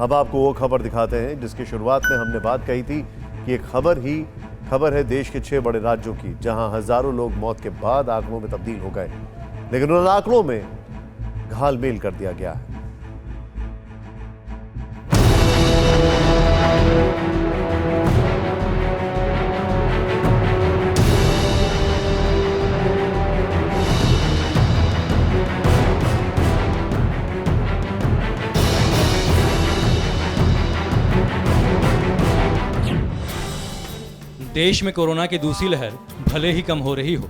अब आपको वो खबर दिखाते हैं जिसकी शुरुआत में हमने बात कही थी कि एक खबर है देश के 6 बड़े राज्यों की, जहां हजारों लोग मौत के बाद आंकड़ों में तब्दील हो गए, लेकिन उन आंकड़ों में घालमेल कर दिया गया है। देश में कोरोना की दूसरी लहर भले ही कम हो रही हो,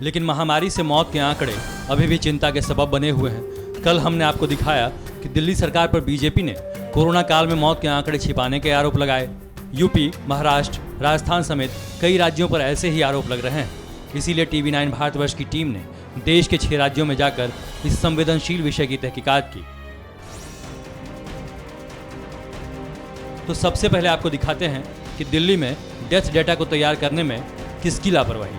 लेकिन महामारी से मौत के आंकड़े अभी भी चिंता के सबब बने हुए हैं। कल हमने आपको दिखाया कि दिल्ली सरकार पर बीजेपी ने कोरोना काल में मौत के आंकड़े छिपाने के आरोप लगाए। यूपी, महाराष्ट्र, राजस्थान समेत कई राज्यों पर ऐसे ही आरोप लग रहे हैं। इसीलिए टीवी 9 भारतवर्ष की टीम ने देश के 6 राज्यों में जाकर इस संवेदनशील विषय की तहकीकात की। तो सबसे पहले आपको दिखाते हैं कि दिल्ली में डेथ डेटा को तैयार करने में किसकी लापरवाही।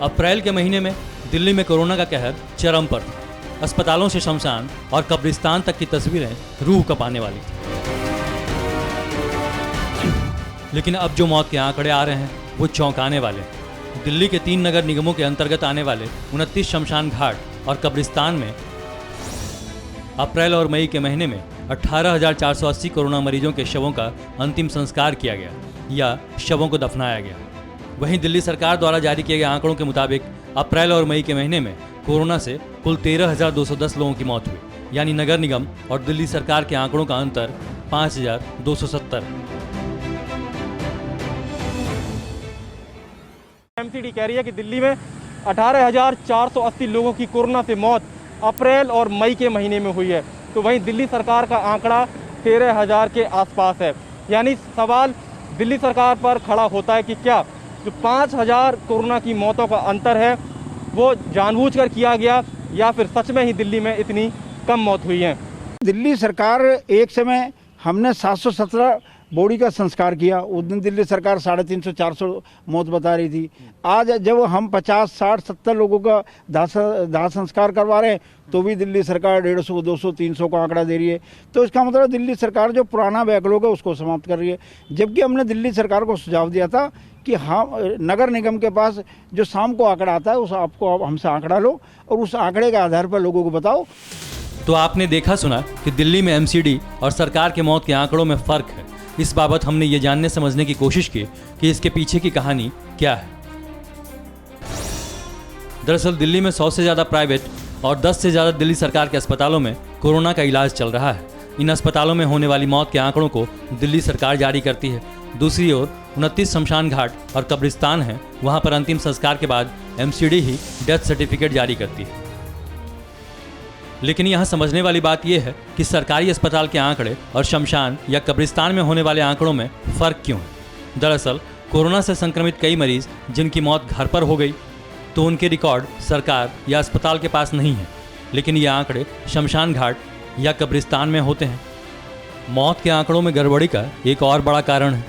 अप्रैल के महीने में दिल्ली में कोरोना का कहर चरम पर था। अस्पतालों से शमशान और कब्रिस्तान तक की तस्वीरें रूह कपाने वाली थी। लेकिन अब जो मौत के आंकड़े आ रहे हैं वो चौंकाने वाले हैं। दिल्ली के 3 नगर निगमों के अंतर्गत आने वाले 29 शमशान घाट और कब्रिस्तान में अप्रैल और मई के महीने में 18,480 कोरोना मरीजों के शवों का अंतिम संस्कार किया गया या शवों को दफनाया गया। वहीं दिल्ली सरकार द्वारा जारी किए गए आंकड़ों के मुताबिक अप्रैल और मई के महीने में कोरोना से कुल 13,210 लोगों की मौत हुई, यानी नगर निगम और दिल्ली सरकार के आंकड़ों का अंतर 5,270। एमसीडी कह रही है कि दिल्ली में 18,480 लोगों की कोरोना से मौत अप्रैल और मई के महीने में हुई है। तो वहीं दिल्ली सरकार का आंकड़ा 13,000 के आसपास है। यानी सवाल दिल्ली सरकार पर खड़ा होता है कि क्या जो 5,000 कोरोना की मौतों का अंतर है वो जानबूझकर किया गया या फिर सच में ही दिल्ली में इतनी कम मौत हुई है। दिल्ली सरकार एक समय हमने 717 बॉडी का संस्कार किया, उस दिन दिल्ली सरकार 350-400 मौत बता रही थी। आज जब हम 50, 60, 70 लोगों का दाह संस्कार करवा रहे हैं तो भी दिल्ली सरकार 150, 200, 300 का आंकड़ा दे रही है। तो इसका मतलब दिल्ली सरकार जो पुराना बैकलॉग है उसको समाप्त कर रही है। जबकि हमने दिल्ली सरकार को सुझाव दिया था कि हम नगर निगम के पास जो शाम को आंकड़ा आता है उस आपको हमसे आंकड़ा लो और उस आंकड़े के आधार पर लोगों को बताओ। तो आपने देखा सुना कि दिल्ली में एमसीडी और सरकार के मौत के आंकड़ों में फर्क है। इस बाबत हमने ये जानने समझने की कोशिश की कि इसके पीछे की कहानी क्या है। दरअसल दिल्ली में 100 से ज़्यादा प्राइवेट और 10 से ज़्यादा दिल्ली सरकार के अस्पतालों में कोरोना का इलाज चल रहा है। इन अस्पतालों में होने वाली मौत के आंकड़ों को दिल्ली सरकार जारी करती है। दूसरी ओर 29 शमशान घाट और कब्रिस्तान हैं, वहाँ पर अंतिम संस्कार के बाद एमसीडी ही डेथ सर्टिफिकेट जारी करती है। लेकिन यहाँ समझने वाली बात यह है कि सरकारी अस्पताल के आंकड़े और शमशान या कब्रिस्तान में होने वाले आंकड़ों में फ़र्क क्यों है। दरअसल कोरोना से संक्रमित कई मरीज जिनकी मौत घर पर हो गई तो उनके रिकॉर्ड सरकार या अस्पताल के पास नहीं है, लेकिन ये आंकड़े शमशान घाट या कब्रिस्तान में होते हैं। मौत के आंकड़ों में गड़बड़ी का एक और बड़ा कारण है।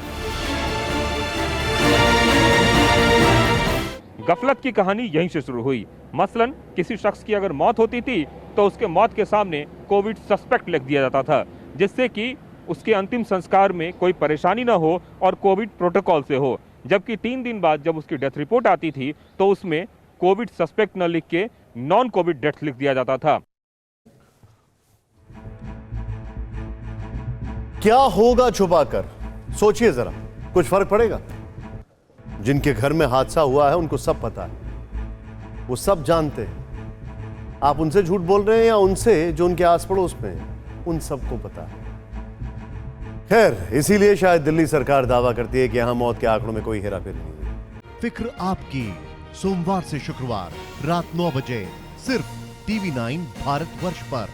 गफलत की कहानी यहीं से शुरू हुई। मसलन किसी शख्स की अगर मौत होती थी तो उसके मौत के सामने कोविड सस्पेक्ट लिख दिया जाता था, जिससे कि उसके अंतिम संस्कार में कोई परेशानी ना हो और कोविड प्रोटोकॉल से हो। जबकि 3 दिन बाद जब उसकी डेथ रिपोर्ट आती थी तो उसमें कोविड सस्पेक्ट न लिख के नॉन कोविड डेथ लिख दिया जाता था। क्या होगा छुपाकर? सोचिए जरा, कुछ फर्क पड़ेगा? जिनके घर में हादसा हुआ है उनको सब पता है, वो सब जानते हैं। आप उनसे झूठ बोल रहे हैं या उनसे जो उनके आस पड़ोस में है, उन सबको पता है। खैर, इसीलिए शायद दिल्ली सरकार दावा करती है कि यहां मौत के आंकड़ों में कोई हेराफेरी नहीं हुई। फिक्र आपकी, सोमवार से शुक्रवार रात 9 बजे सिर्फ टीवी 9 भारतवर्ष पर।